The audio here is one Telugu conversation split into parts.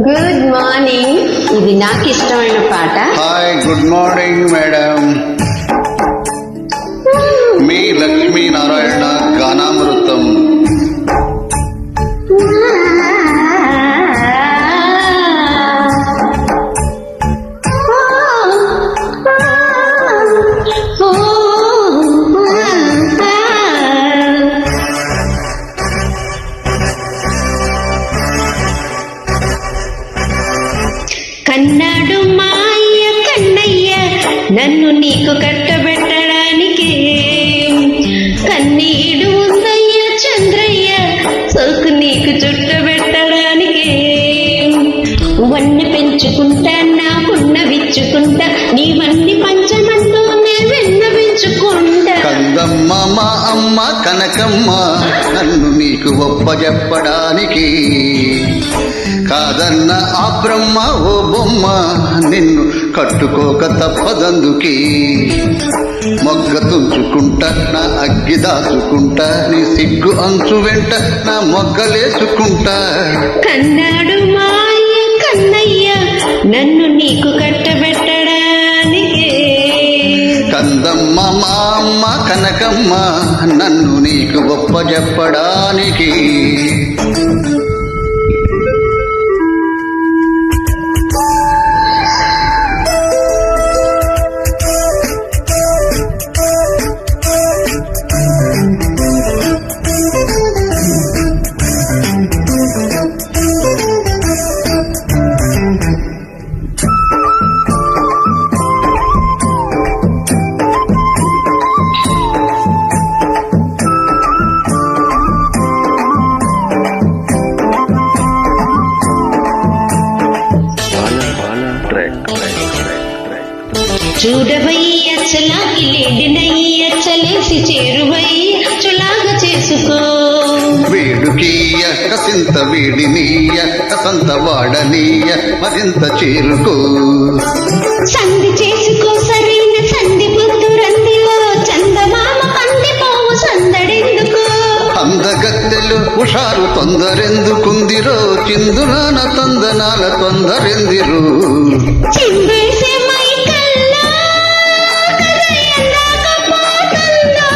Good morning. ఇది నాకు ఇష్టమైన పాట. Hi, good morning madam. మీ లక్ష్మీనారాయణ గానామృతం. కన్నాడు మాయ కన్నయ్య నన్ను నీకు కట్టబెట్టడానికి, కన్నీడు ఉందయ్య చంద్రయ్య సోకు నీకు చుట్టబెట్టడానికి. వన్ని పెంచుకుంటా నా పున్న విచ్చుకుంటా, నీవన్నీ పంచమంటూ విన్నవించుకుంటా. కందమ్మ మా అమ్మ కనకమ్మ నన్ను నీకు ఒప్పజెప్పడానికి, కాదన్న ఆ బ్రహ్మ ఓ బొమ్మ నిన్ను కట్టుకోక తప్పదందుకి. మొగ్గ తుంచుకుంటా నా అగ్గి దాచుకుంటా, నీ సిగ్గు అంచు వెంట నా మొగ్గలేసుకుంటా. కన్నాడు మాయ కన్నయ్య నన్ను నీకు కట్టబెట్టడానికి, కందమ్మ మా అమ్మ కనకమ్మ నన్ను నీకు ఒప్పజెప్పడానికి. చూడవయ్య చలాకి లేడినయ్య చలేసి చేరువయ్య చులాగా చేసుకో. వేడుకీయ కసింత వేడినీయ కసంత వాడనీయ మరింత చేరుకో. సంధి చేసుకో సరైన సంధి పొద్దు రందిలో చందమామ కందిపోవు సందడెందుకు. అందగత్తెలు హుషారు తొందరెందుకుందిరో, చిందునాన తందనాల తొందరెందిరు. చిందేసే మైకల్లా కదయన్నాకపోతుందో,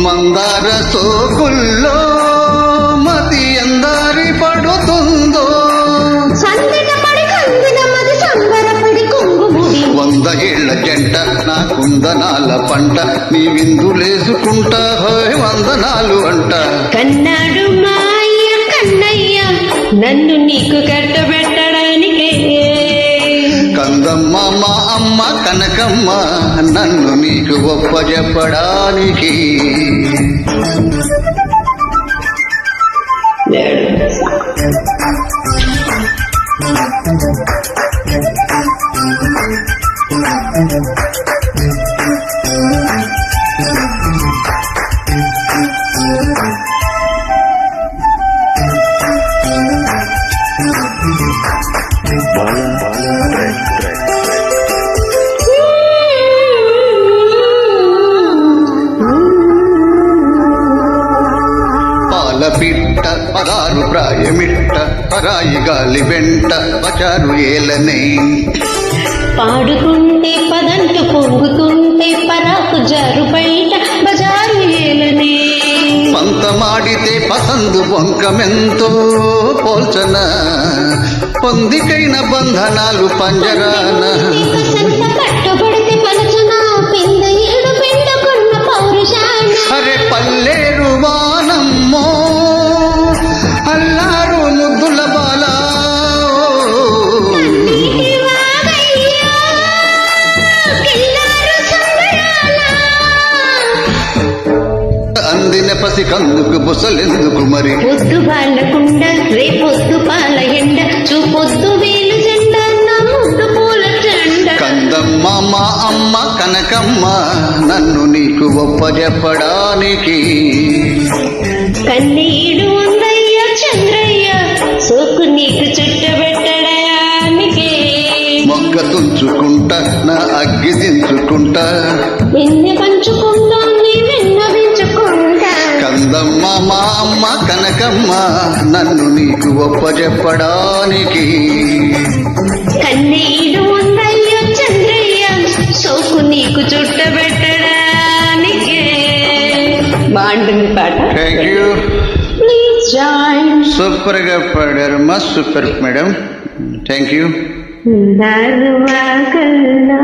మందార సోకుల్లో మతి ఎందారి పడుతుందో. సందిట పడి కందిన మది సంబరపడి కొంగుముడి. 100 ఏళ్ల జంట నా కుందనాల పంట, నీ విందులేసుకుంటా హోయ్ వందనాలు అంట. కన్నాడు మాయ కన్నయ్య నన్ను నీకు కట్టబెట్టడానికి, కందమ్మ మా అమ్మ కనకమ్మ నన్ను నీకు ఒప్పజెప్పడానికి. పిట్ట పదారు ప్రాయమిట్ట పరాయి గాలి వెంట పచారు ఏలనే. పాడుకుంటే పదంటు పొంగుతుంటే పరాకు జారు బయట బజారు ఏలనే. పంతమాడితే పసందు బొంకమెంతో పోల్చన, పొందికైన బంధనాలు పంజరాన. పట్టుబడితే పలుచన పింద ఏడు పిండుకున్న పౌరుషాన. అరే పల్లేరు వానమ్మో అల్లారు ముద్దుల బాల, అందిన పసి కందుకు బుసలెందుకు మరి. పొద్దు బాలకుండ రేపొద్దు పాల ఎండ చూపొద్దు వేలు జెండ నా ముద్దు పూల జెండ. కందమ్మ మా అమ్మ కనకమ్మ నన్ను నీకు ఒప్పజెప్పడానికి, కన్నీడు ఉందయ్య చంద్రయ్య సోకు నీకు చుట్టబెట్టడానికి. మొగ్గ తుంచుకుంటా నా అగ్గి దించుకుంటా, నిన్ను పంచుకుంటా నీ విన్నవించుకుంటా. కందమ్మ మా అమ్మ కనకమ్మ నన్ను నీకు ఒప్పజెప్పడానికి కన్నీడు ఉందయ్య చంద్రయ్య సోకు నీకు చుట్టబెట్టడానికి బాగుంటుంది పాట. Thank you. Please join. Super గా పాడారు మా సూపర్ మేడం. Thank you. దర్వాగల్లా